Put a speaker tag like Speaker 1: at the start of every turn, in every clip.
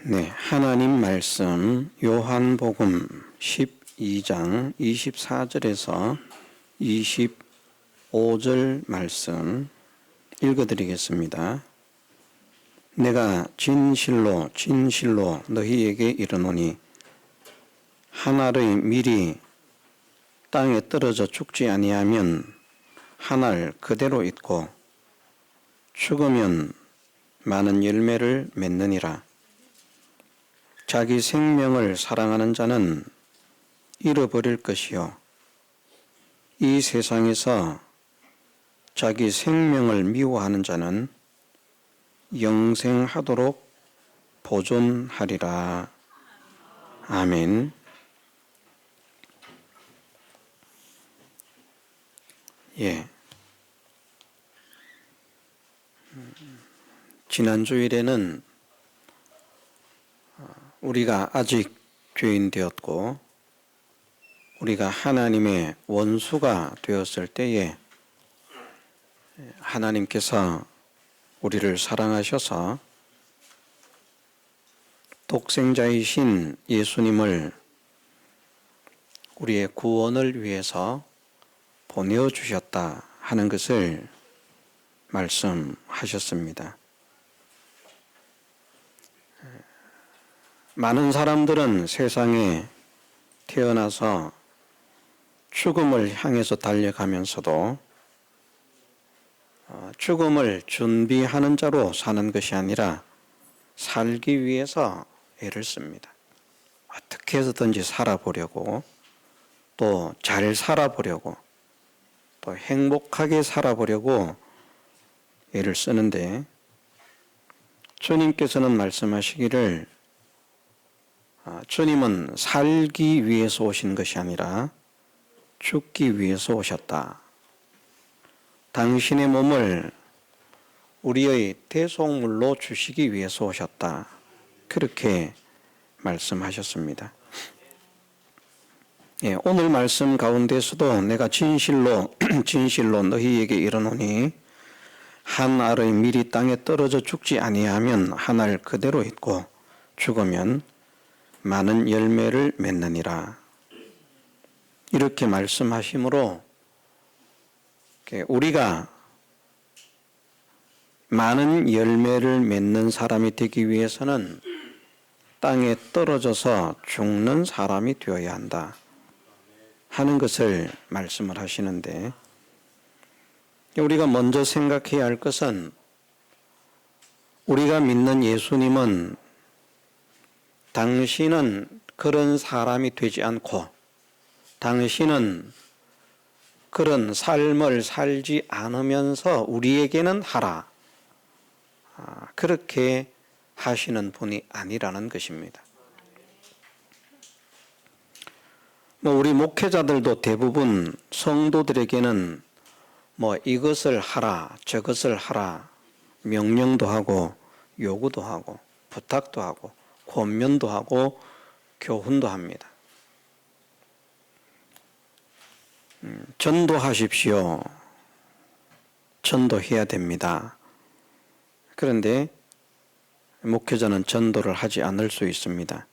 Speaker 1: 네, 하나님 말씀 요한복음 12장 24절에서 25절 말씀 읽어드리겠습니다. 내가 진실로 진실로 너희에게 이르노니 한 알의 밀이 땅에 떨어져 죽지 아니하면 한 알 그대로 있고 죽으면 많은 열매를 맺느니라. 자기 생명을 사랑하는 자는 잃어버릴 것이요 이 세상에서 자기 생명을 미워하는 자는 영생하도록 보존하리라. 아멘. 예. 지난 주일에는 우리가 아직 죄인 되었고 우리가 하나님의 원수가 되었을 때에 하나님께서 우리를 사랑하셔서 독생자이신 예수님을 우리의 구원을 위해서 보내주셨다 하는 것을 말씀하셨습니다. 많은 사람들은 세상에 태어나서 죽음을 향해서 달려가면서도 죽음을 준비하는 자로 사는 것이 아니라 살기 위해서 애를 씁니다. 어떻게 해서든지 살아보려고, 또 잘 살아보려고, 또 행복하게 살아보려고 애를 쓰는데, 주님께서는 말씀하시기를 주님은 살기 위해서 오신 것이 아니라 죽기 위해서 오셨다. 당신의 몸을 우리의 대속물로 주시기 위해서 오셨다. 그렇게 말씀하셨습니다. 예, 오늘 말씀 가운데서도 내가 진실로 진실로 너희에게 이르노니 한 알의 밀이 땅에 떨어져 죽지 아니하면 한 알 그대로 있고 죽으면 많은 열매를 맺느니라. 이렇게 말씀하시므로 우리가 많은 열매를 맺는 사람이 되기 위해서는 땅에 떨어져서 죽는 사람이 되어야 한다 하는 것을 말씀을 하시는데, 우리가 먼저 생각해야 할 것은 우리가 믿는 예수님은 당신은 그런 사람이 되지 않고 당신은 그런 삶을 살지 않으면서 우리에게는 하라, 그렇게 하시는 분이 아니라는 것입니다. 우리 목회자들도 대부분 성도들에게는 이것을 하라 저것을 하라 명령도 하고 요구도 하고 부탁도 하고 권면도 하고 교훈도 합니다. 전도하십시오. 전도해야 됩니다. 그런데 목회자는 전도를 하지 않을 수 있습니다.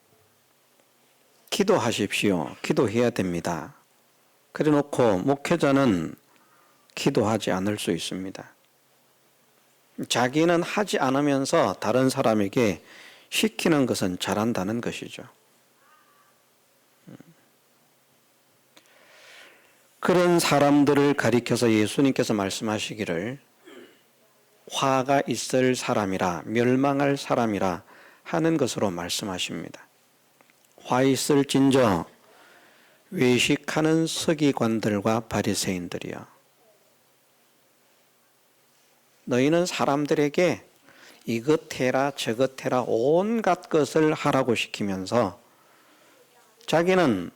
Speaker 1: 기도하십시오. 기도해야 됩니다. 그래 놓고 목회자는 기도하지 않을 수 있습니다. 자기는 하지 않으면서 다른 사람에게 시키는 것은 잘한다는 것이죠. 그런 사람들을 가리켜서 예수님께서 말씀하시기를 화가 있을 사람이라 멸망할 사람이라 하는 것으로 말씀하십니다. 화 있을진저 외식하는 서기관들과 바리새인들이여, 너희는 사람들에게 이것 해라 저것 해라 온갖 것을 하라고 시키면서 자기는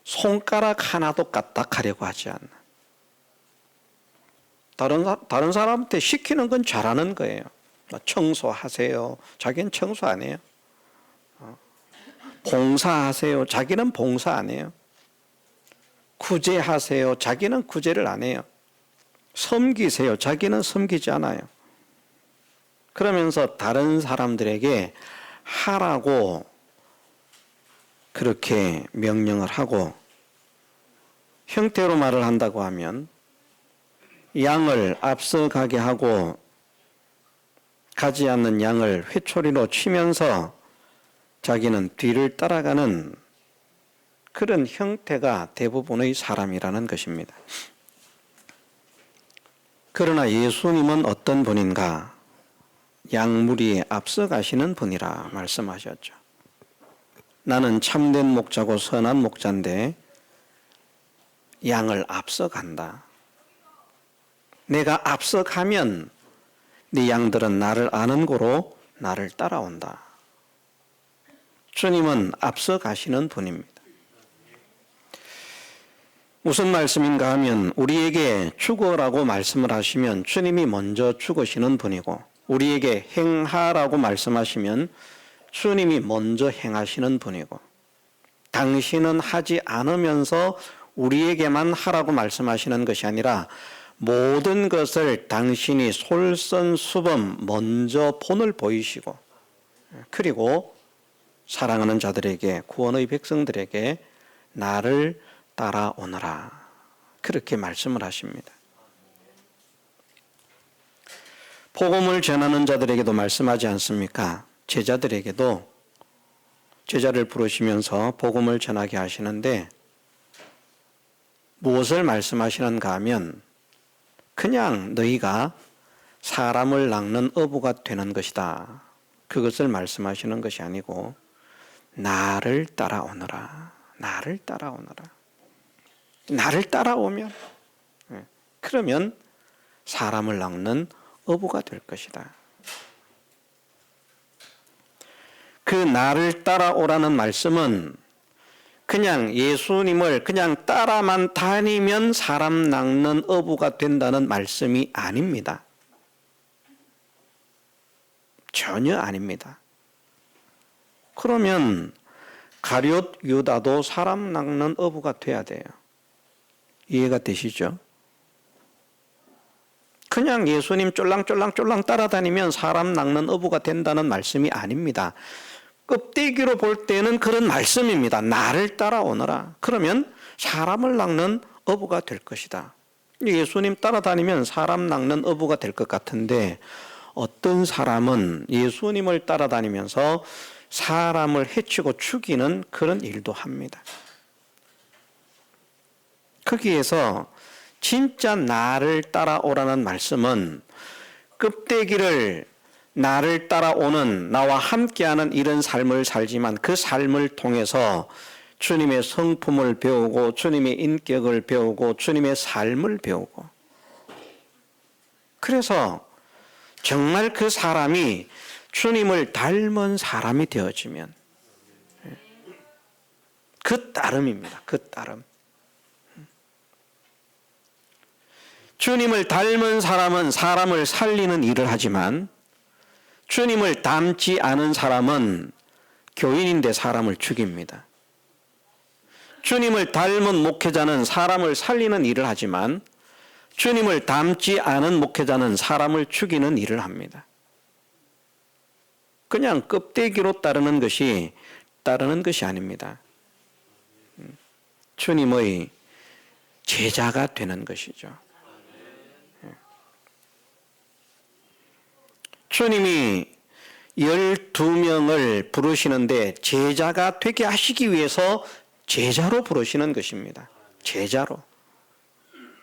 Speaker 1: 손가락 하나도 까딱하려고 하지 않나. 다른 사람한테 시키는 건 잘하는 거예요. 청소하세요. 자기는 청소 안 해요. 봉사하세요. 자기는 봉사 안 해요. 구제하세요. 자기는 구제를 안 해요. 섬기세요. 자기는 섬기지 않아요. 그러면서 다른 사람들에게 하라고 그렇게 명령을 하고, 형태로 말을 한다고 하면 양을 앞서가게 하고 가지 않는 양을 회초리로 치면서 자기는 뒤를 따라가는 그런 형태가 대부분의 사람이라는 것입니다. 그러나 예수님은 어떤 분인가? 양무리에 앞서가시는 분이라 말씀하셨죠. 나는 참된 목자고 선한 목자인데 양을 앞서간다. 내가 앞서가면 네 양들은 나를 아는 고로 나를 따라온다. 주님은 앞서가시는 분입니다. 무슨 말씀인가 하면 우리에게 죽어라고 말씀을 하시면 주님이 먼저 죽으시는 분이고, 우리에게 행하라고 말씀하시면 주님이 먼저 행하시는 분이고, 당신은 하지 않으면서 우리에게만 하라고 말씀하시는 것이 아니라 모든 것을 당신이 솔선수범 먼저 본을 보이시고, 그리고 사랑하는 자들에게, 구원의 백성들에게 나를 따라오너라, 그렇게 말씀을 하십니다. 복음을 전하는 자들에게도 말씀하지 않습니까? 제자들에게도, 제자를 부르시면서 복음을 전하게 하시는데 무엇을 말씀하시는가 하면 그냥 너희가 사람을 낚는 어부가 되는 것이다, 그것을 말씀하시는 것이 아니고 나를 따라오너라, 나를 따라오너라. 나를 따라오면, 그러면 사람을 낚는 어부가 될 것이다. 그 나를 따라오라는 말씀은 그냥 예수님을 그냥 따라만 다니면 사람 낚는 어부가 된다는 말씀이 아닙니다. 전혀 아닙니다. 그러면 가룟 유다도 사람 낚는 어부가 돼야 돼요. 이해가 되시죠? 그냥 예수님 쫄랑쫄랑 따라다니면 사람 낚는 어부가 된다는 말씀이 아닙니다. 껍데기로 볼 때는 그런 말씀입니다. 나를 따라오너라. 그러면 사람을 낚는 어부가 될 것이다. 예수님 따라다니면 사람 낚는 어부가 될 것 같은데, 어떤 사람은 예수님을 따라다니면서 사람을 해치고 죽이는 그런 일도 합니다. 거기에서 진짜 나를 따라오라는 말씀은 껍데기를 나를 따라오는, 나와 함께하는 이런 삶을 살지만 그 삶을 통해서 주님의 성품을 배우고 주님의 인격을 배우고 주님의 삶을 배우고, 그래서 정말 그 사람이 주님을 닮은 사람이 되어지면, 그 따름입니다. 그 따름. 주님을 닮은 사람은 사람을 살리는 일을 하지만 주님을 닮지 않은 사람은 교인인데 사람을 죽입니다. 주님을 닮은 목회자는 사람을 살리는 일을 하지만 주님을 닮지 않은 목회자는 사람을 죽이는 일을 합니다. 그냥 껍데기로 따르는 것이 아닙니다. 주님의 제자가 되는 것이죠. 주님이 12명을 부르시는데 제자가 되게 하시기 위해서 제자로 부르시는 것입니다. 제자로.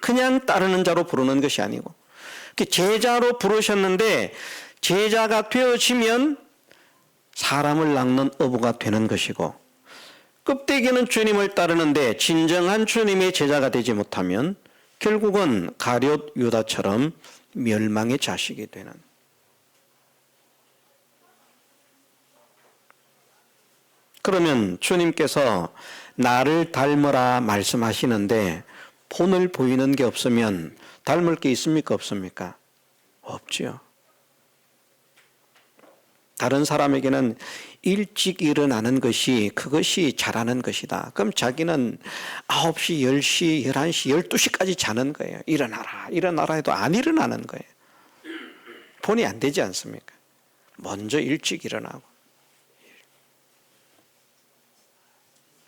Speaker 1: 그냥 따르는 자로 부르는 것이 아니고, 제자로 부르셨는데 제자가 되어지면 사람을 낚는 어부가 되는 것이고, 껍데기는 주님을 따르는데 진정한 주님의 제자가 되지 못하면 결국은 가룟 유다처럼 멸망의 자식이 되는. 그러면 주님께서 나를 닮으라 말씀하시는데 본을 보이는 게 없으면 닮을 게 있습니까? 없습니까? 없지요. 다른 사람에게는 일찍 일어나는 것이, 그것이 잘하는 것이다. 그럼 자기는 9시, 10시, 11시, 12시까지 자는 거예요. 일어나라 해도 안 일어나는 거예요. 본이 안 되지 않습니까? 먼저 일찍 일어나고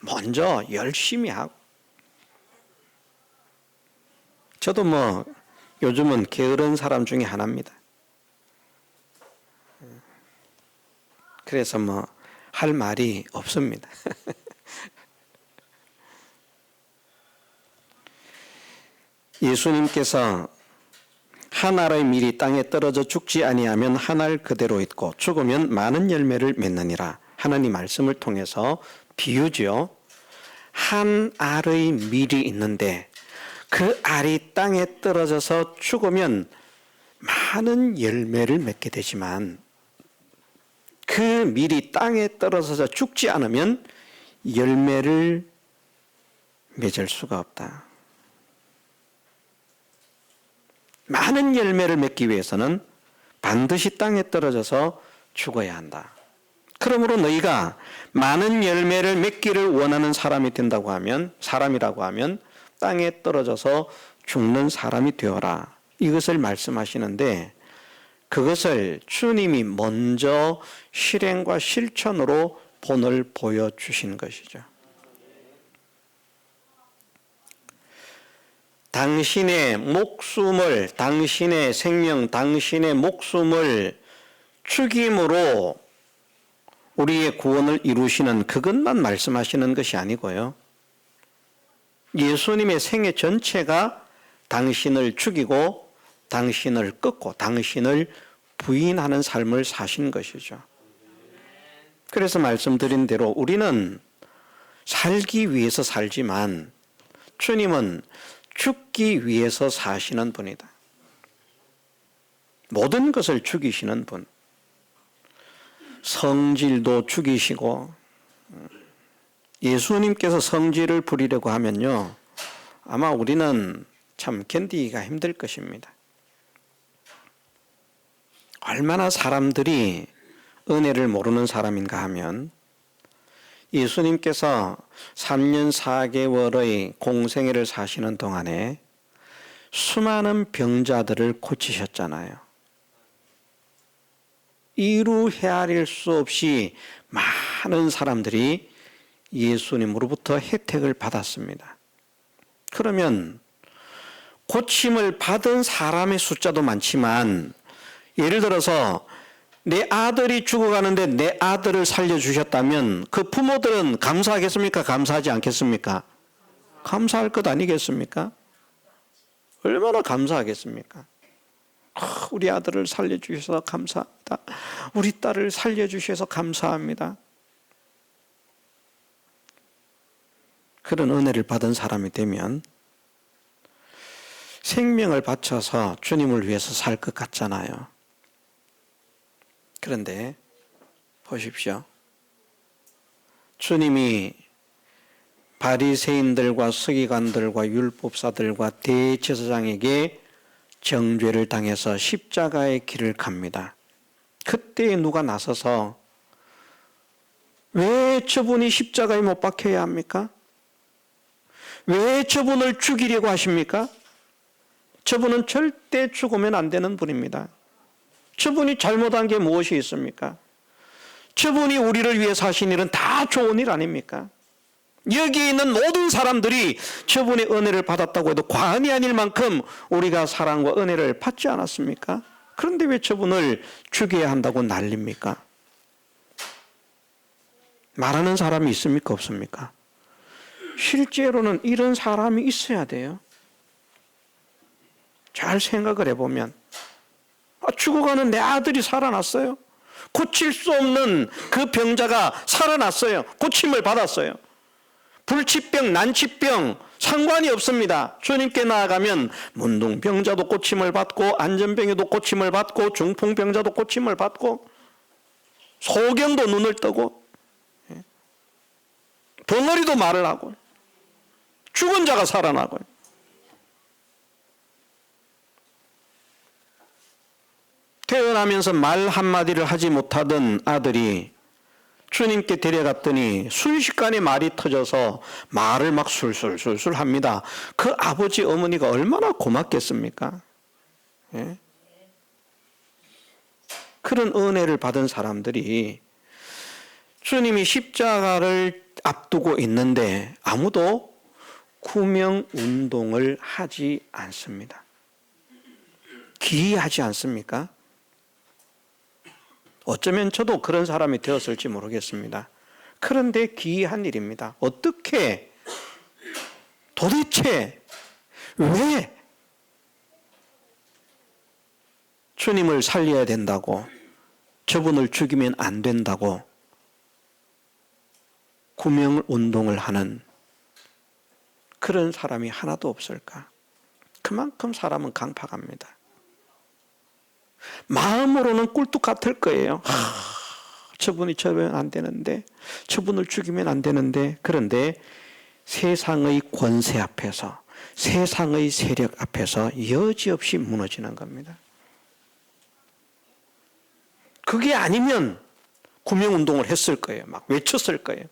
Speaker 1: 먼저 열심히 하고. 저도 요즘은 게으른 사람 중에 하나입니다. 그래서 할 말이 없습니다. 예수님께서 한 알의 밀이 땅에 떨어져 죽지 아니하면 한 알 그대로 있고 죽으면 많은 열매를 맺느니라. 하나님 말씀을 통해서 비유죠. 한 알의 밀이 있는데 그 알이 땅에 떨어져서 죽으면 많은 열매를 맺게 되지만 그 밀이 땅에 떨어져서 죽지 않으면 열매를 맺을 수가 없다. 많은 열매를 맺기 위해서는 반드시 땅에 떨어져서 죽어야 한다. 그러므로 너희가 많은 열매를 맺기를 원하는 사람이라고 하면 땅에 떨어져서 죽는 사람이 되어라. 이것을 말씀하시는데 그것을 주님이 먼저 실행과 실천으로 본을 보여주신 것이죠. 당신의 목숨을, 당신의 생명, 당신의 목숨을 죽임으로 우리의 구원을 이루시는 그것만 말씀하시는 것이 아니고요. 예수님의 생애 전체가 당신을 죽이고 당신을 끊고 당신을 부인하는 삶을 사신 것이죠. 그래서 말씀드린 대로 우리는 살기 위해서 살지만 주님은 죽기 위해서 사시는 분이다. 모든 것을 죽이시는 분. 성질도 죽이시고 예수님께서 성질을 부리려고 하면요. 아마 우리는 참 견디기가 힘들 것입니다. 얼마나 사람들이 은혜를 모르는 사람인가 하면 예수님께서 3년 4개월의 공생애를 사시는 동안에 수많은 병자들을 고치셨잖아요. 이루 헤아릴 수 없이 많은 사람들이 예수님으로부터 혜택을 받았습니다. 그러면 고침을 받은 사람의 숫자도 많지만 예를 들어서 내 아들이 죽어가는데 내 아들을 살려주셨다면 그 부모들은 감사하겠습니까? 감사하지 않겠습니까? 감사할 것 아니겠습니까? 얼마나 감사하겠습니까? 우리 아들을 살려주셔서 감사합니다. 우리 딸을 살려주셔서 감사합니다. 그런 은혜를 받은 사람이 되면 생명을 바쳐서 주님을 위해서 살 것 같잖아요. 그런데 보십시오. 주님이 바리새인들과 서기관들과 율법사들과 대제사장에게 정죄를 당해서 십자가의 길을 갑니다. 그때 누가 나서서 왜 저분이 십자가에 못 박혀야 합니까? 왜 저분을 죽이려고 하십니까? 저분은 절대 죽으면 안 되는 분입니다. 저분이 잘못한 게 무엇이 있습니까? 저분이 우리를 위해서 하신 일은 다 좋은 일 아닙니까? 여기 있는 모든 사람들이 저분의 은혜를 받았다고 해도 과언이 아닐 만큼 우리가 사랑과 은혜를 받지 않았습니까? 그런데 왜 저분을 죽여야 한다고 난립니까? 말하는 사람이 있습니까? 없습니까? 실제로는 이런 사람이 있어야 돼요. 잘 생각을 해보면 죽어가는 내 아들이 살아났어요. 고칠 수 없는 그 병자가 살아났어요. 고침을 받았어요. 불치병, 난치병 상관이 없습니다. 주님께 나아가면 문둥병자도 고침을 받고 안전병에도 고침을 받고 중풍병자도 고침을 받고 소경도 눈을 뜨고 덩어리도 말을 하고 죽은 자가 살아나고 태어나면서 말 한마디를 하지 못하던 아들이 주님께 데려갔더니 순식간에 말이 터져서 말을 막 술술술술 합니다. 그 아버지 어머니가 얼마나 고맙겠습니까? 예? 그런 은혜를 받은 사람들이 주님이 십자가를 앞두고 있는데 아무도 구명 운동을 하지 않습니다. 기이하지 않습니까? 어쩌면 저도 그런 사람이 되었을지 모르겠습니다. 그런데 기이한 일입니다. 어떻게, 도대체 왜 주님을 살려야 된다고, 저분을 죽이면 안 된다고 구명 운동을 하는 그런 사람이 하나도 없을까? 그만큼 사람은 강팍합니다. 마음으로는 꿀뚝 같을 거예요. 저분이 저러면 안 되는데, 저분을 죽이면 안 되는데. 그런데 세상의 권세 앞에서, 세상의 세력 앞에서 여지없이 무너지는 겁니다. 그게 아니면 구명운동을 했을 거예요. 막 외쳤을 거예요.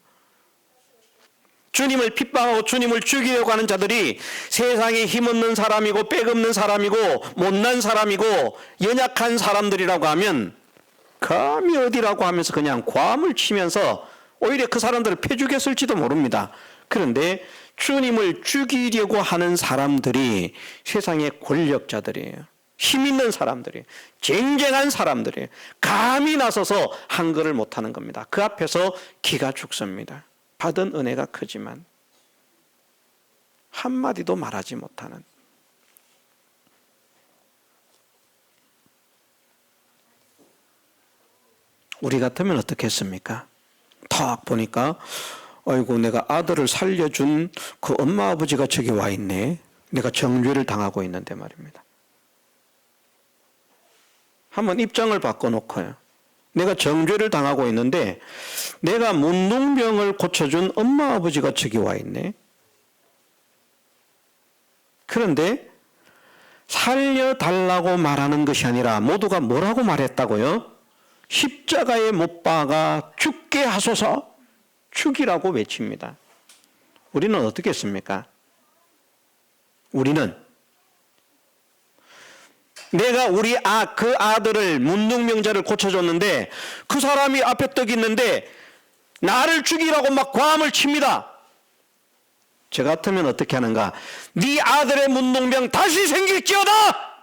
Speaker 1: 주님을 핍박하고 주님을 죽이려고 하는 자들이 세상에 힘없는 사람이고 빽없는 사람이고 못난 사람이고 연약한 사람들이라고 하면 감히 어디라고 하면서 그냥 괌을 치면서 오히려 그 사람들을 패죽였을지도 모릅니다. 그런데 주님을 죽이려고 하는 사람들이 세상의 권력자들이에요. 힘 있는 사람들이에요. 쟁쟁한 사람들이에요. 감히 나서서 한글을 못하는 겁니다. 그 앞에서 기가 죽습니다. 받은 은혜가 크지만 한마디도 말하지 못하는. 우리 같으면 어떻게 했습니까? 탁 보니까 아이고, 내가 아들을 살려준 그 엄마 아버지가 저기 와 있네. 내가 정죄를 당하고 있는데 말입니다. 한번 입장을 바꿔놓고요. 내가 정죄를 당하고 있는데 내가 문둥병을 고쳐준 엄마 아버지가 저기 와 있네. 그런데 살려달라고 말하는 것이 아니라 모두가 뭐라고 말했다고요? 십자가에 못 박아 죽게 하소서, 죽이라고 외칩니다. 우리는 어떻게 했습니까? 우리는 내가 그 아들을 문둥병자를 고쳐줬는데 그 사람이 앞에 떡 있는데 나를 죽이라고 막 괌을 칩니다. 저 같으면 어떻게 하는가? 네 아들의 문둥병 다시 생길지어다!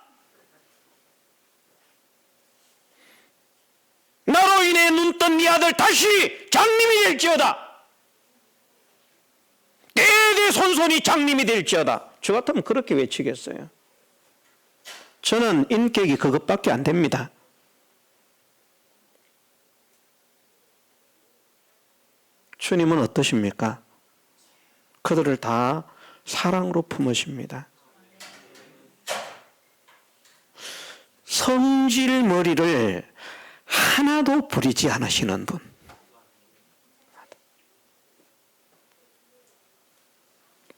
Speaker 1: 나로 인해 눈 뜬 네 아들 다시 장님이 될지어다! 대대손손이 장님이 될지어다! 저 같으면 그렇게 외치겠어요. 저는 인격이 그것밖에 안 됩니다. 주님은 어떠십니까? 그들을 다 사랑으로 품으십니다. 성질 머리를 하나도 부리지 않으시는 분.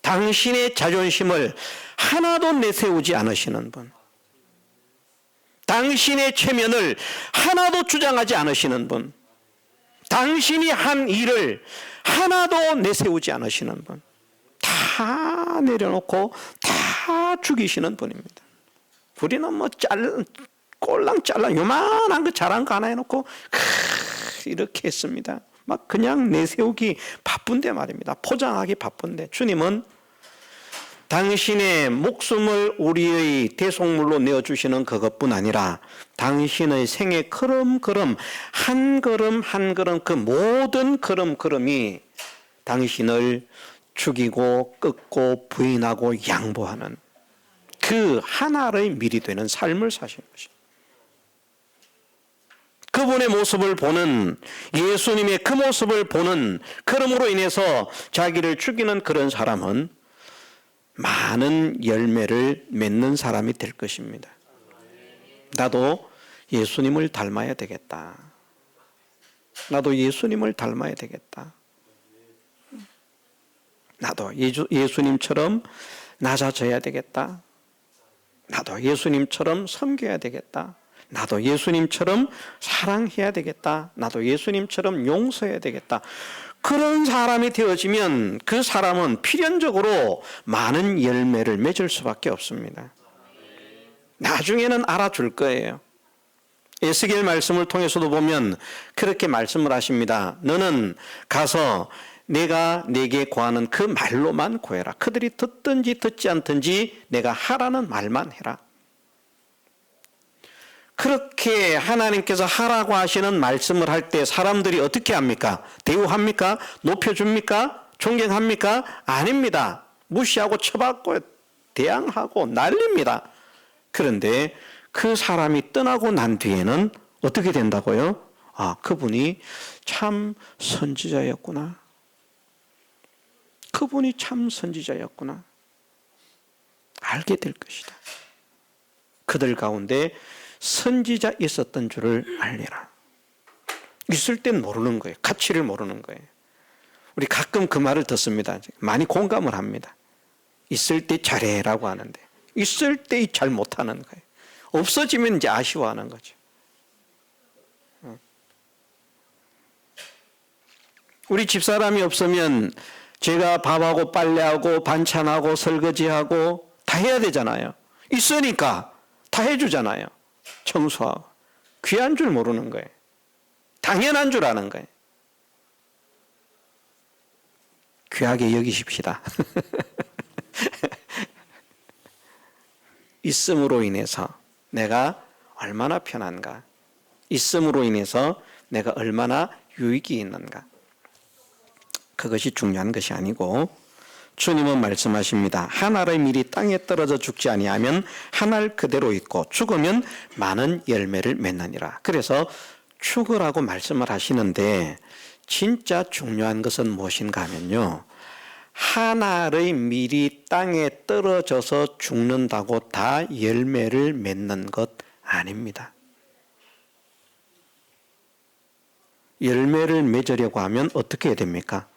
Speaker 1: 당신의 자존심을 하나도 내세우지 않으시는 분. 당신의 체면을 하나도 주장하지 않으시는 분. 당신이 한 일을 하나도 내세우지 않으시는 분. 다 내려놓고 다 죽이시는 분입니다. 우리는 뭐 꼴랑 잘라 요만한 거 잘한 거 하나 해놓고 이렇게 했습니다. 막 그냥 내세우기 바쁜데 말입니다. 포장하기 바쁜데 주님은 당신의 목숨을 우리의 대속물로 내어주시는 그것뿐 아니라 당신의 생애 걸음걸음 한 걸음 한 걸음 그 모든 걸음걸음이 당신을 죽이고 꺾고 부인하고 양보하는 그 하나의 밀이 되는 삶을 사신 것입니다. 그분의 모습을 보는, 예수님의 그 모습을 보는, 그럼으로 인해서 자기를 죽이는 그런 사람은 많은 열매를 맺는 사람이 될 것입니다. 나도 예수님을 닮아야 되겠다. 나도 예수님을 닮아야 되겠다. 나도 예수님처럼 낮아져야 되겠다. 나도 예수님처럼 섬겨야 되겠다. 나도 예수님처럼 사랑해야 되겠다. 나도 예수님처럼 용서해야 되겠다. 그런 사람이 되어지면 그 사람은 필연적으로 많은 열매를 맺을 수밖에 없습니다. 나중에는 알아줄 거예요. 에스겔 말씀을 통해서도 보면 그렇게 말씀을 하십니다. 너는 가서 내가 내게 구하는 그 말로만 구해라. 그들이 듣든지 듣지 않든지 내가 하라는 말만 해라. 그렇게 하나님께서 하라고 하시는 말씀을 할 때 사람들이 어떻게 합니까? 대우합니까? 높여줍니까? 존경합니까? 아닙니다. 무시하고 쳐받고 대항하고 난립니다. 그런데 그 사람이 떠나고 난 뒤에는 어떻게 된다고요? 아, 그분이 참 선지자였구나. 그분이 참 선지자였구나. 알게 될 것이다. 그들 가운데 선지자 있었던 줄을 알리라. 있을 땐 모르는 거예요. 가치를 모르는 거예요. 우리 가끔 그 말을 듣습니다. 많이 공감을 합니다. 있을 때 잘해라고 하는데 있을 때 잘 못하는 거예요. 없어지면 이제 아쉬워하는 거죠. 우리 집사람이 없으면 제가 밥하고 빨래하고 반찬하고 설거지하고 다 해야 되잖아요. 있으니까 다 해주잖아요. 청소하고. 귀한 줄 모르는 거예요. 당연한 줄 아는 거예요. 귀하게 여기십시다. 있음으로 인해서 내가 얼마나 편한가. 있음으로 인해서 내가 얼마나 유익이 있는가. 그것이 중요한 것이 아니고 주님은 말씀하십니다. 한 알의 밀이 땅에 떨어져 죽지 아니하면 한 알 그대로 있고 죽으면 많은 열매를 맺느니라. 그래서 죽으라고 말씀을 하시는데 진짜 중요한 것은 무엇인가 하면요. 한 알의 밀이 땅에 떨어져서 죽는다고 다 열매를 맺는 것 아닙니다. 열매를 맺으려고 하면 어떻게 해야 됩니까?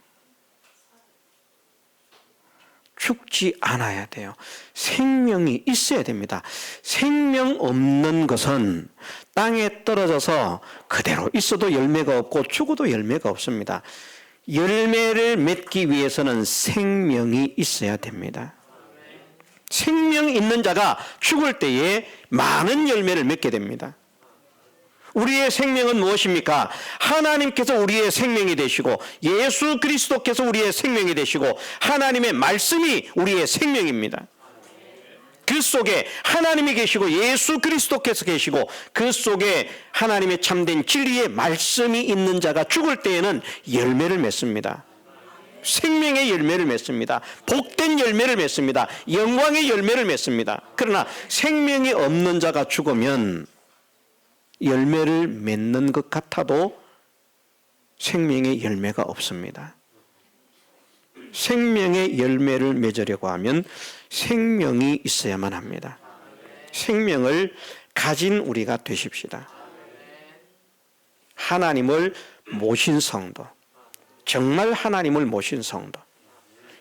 Speaker 1: 죽지 않아야 돼요. 생명이 있어야 됩니다. 생명 없는 것은 땅에 떨어져서 그대로 있어도 열매가 없고 죽어도 열매가 없습니다. 열매를 맺기 위해서는 생명이 있어야 됩니다. 생명 있는 자가 죽을 때에 많은 열매를 맺게 됩니다. 우리의 생명은 무엇입니까? 하나님께서 우리의 생명이 되시고 예수 그리스도께서 우리의 생명이 되시고 하나님의 말씀이 우리의 생명입니다. 그 속에 하나님이 계시고 예수 그리스도께서 계시고 그 속에 하나님의 참된 진리의 말씀이 있는 자가 죽을 때에는 열매를 맺습니다. 생명의 열매를 맺습니다. 복된 열매를 맺습니다. 영광의 열매를 맺습니다. 그러나 생명이 없는 자가 죽으면 열매를 맺는 것 같아도 생명의 열매가 없습니다. 생명의 열매를 맺으려고 하면 생명이 있어야만 합니다. 생명을 가진 우리가 되십시다. 하나님을 모신 성도, 정말 하나님을 모신 성도,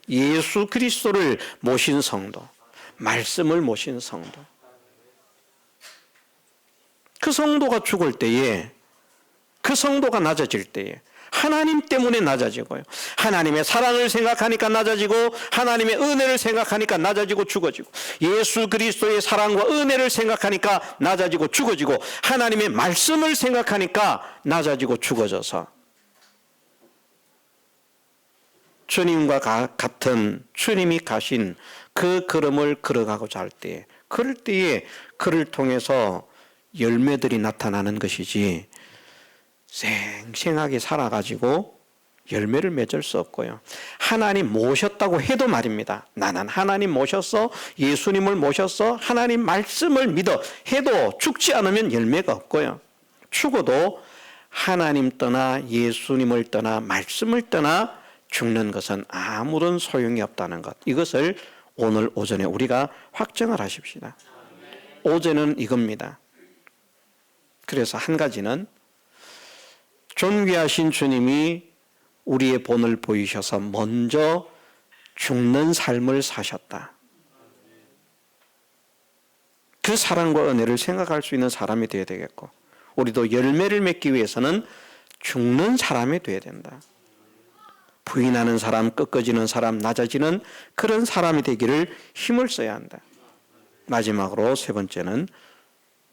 Speaker 1: 예수 그리스도를 모신 성도, 말씀을 모신 성도. 그 성도가 죽을 때에, 그 성도가 낮아질 때에 하나님 때문에 낮아지고요. 하나님의 사랑을 생각하니까 낮아지고 하나님의 은혜를 생각하니까 낮아지고 죽어지고 예수 그리스도의 사랑과 은혜를 생각하니까 낮아지고 죽어지고 하나님의 말씀을 생각하니까 낮아지고 죽어져서 주님과 같은 주님이 가신 그 걸음을 걸어가고자 할 때에 그럴 때에 그를 통해서 열매들이 나타나는 것이지 생생하게 살아가지고 열매를 맺을 수 없고요. 하나님 모셨다고 해도 말입니다. 나는 하나님 모셨어, 예수님을 모셨어, 하나님 말씀을 믿어 해도 죽지 않으면 열매가 없고요. 죽어도 하나님 떠나 예수님을 떠나 말씀을 떠나 죽는 것은 아무런 소용이 없다는 것. 이것을 오늘 오전에 우리가 확정을 하십시다. 오전은 이겁니다. 그래서 한 가지는 존귀하신 주님이 우리의 본을 보이셔서 먼저 죽는 삶을 사셨다. 그 사랑과 은혜를 생각할 수 있는 사람이 되어야 되겠고 우리도 열매를 맺기 위해서는 죽는 사람이 되어야 된다. 부인하는 사람, 꺾어지는 사람, 낮아지는 그런 사람이 되기를 힘을 써야 한다. 마지막으로 세 번째는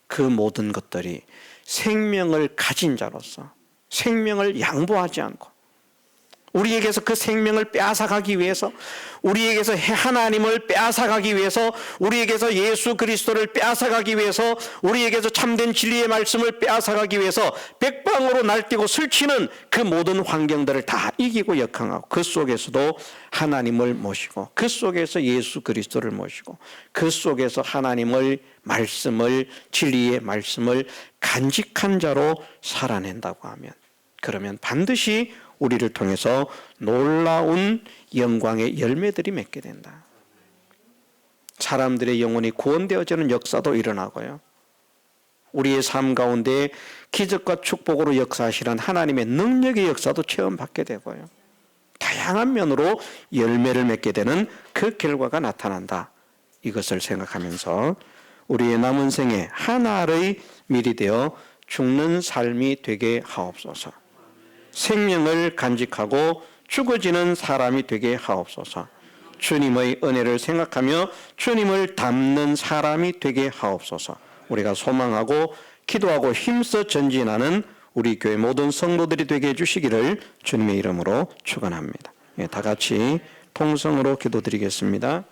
Speaker 1: 그 모든 것들이 생명을 가진 자로서 생명을 양보하지 않고 우리에게서 그 생명을 빼앗아가기 위해서, 우리에게서 하나님을 빼앗아가기 위해서, 우리에게서 예수 그리스도를 빼앗아가기 위해서, 우리에게서 참된 진리의 말씀을 빼앗아가기 위해서 백방으로 날뛰고 설치는 그 모든 환경들을 다 이기고 역항하고, 그 속에서도 하나님을 모시고, 그 속에서 예수 그리스도를 모시고, 그 속에서 하나님을 말씀을, 진리의 말씀을 간직한 자로 살아낸다고 하면, 그러면 반드시 우리를 통해서 놀라운 영광의 열매들이 맺게 된다. 사람들의 영혼이 구원되어지는 역사도 일어나고요, 우리의 삶 가운데 기적과 축복으로 역사하시는 하나님의 능력의 역사도 체험받게 되고요, 다양한 면으로 열매를 맺게 되는 그 결과가 나타난다. 이것을 생각하면서 우리의 남은 생에 하나의 밀이 되어 죽는 삶이 되게 하옵소서. 생명을 간직하고 죽어지는 사람이 되게 하옵소서. 주님의 은혜를 생각하며 주님을 닮는 사람이 되게 하옵소서. 우리가 소망하고 기도하고 힘써 전진하는 우리 교회 모든 성도들이 되게 해주시기를 주님의 이름으로 축원합니다. 다 같이 통성으로 기도드리겠습니다.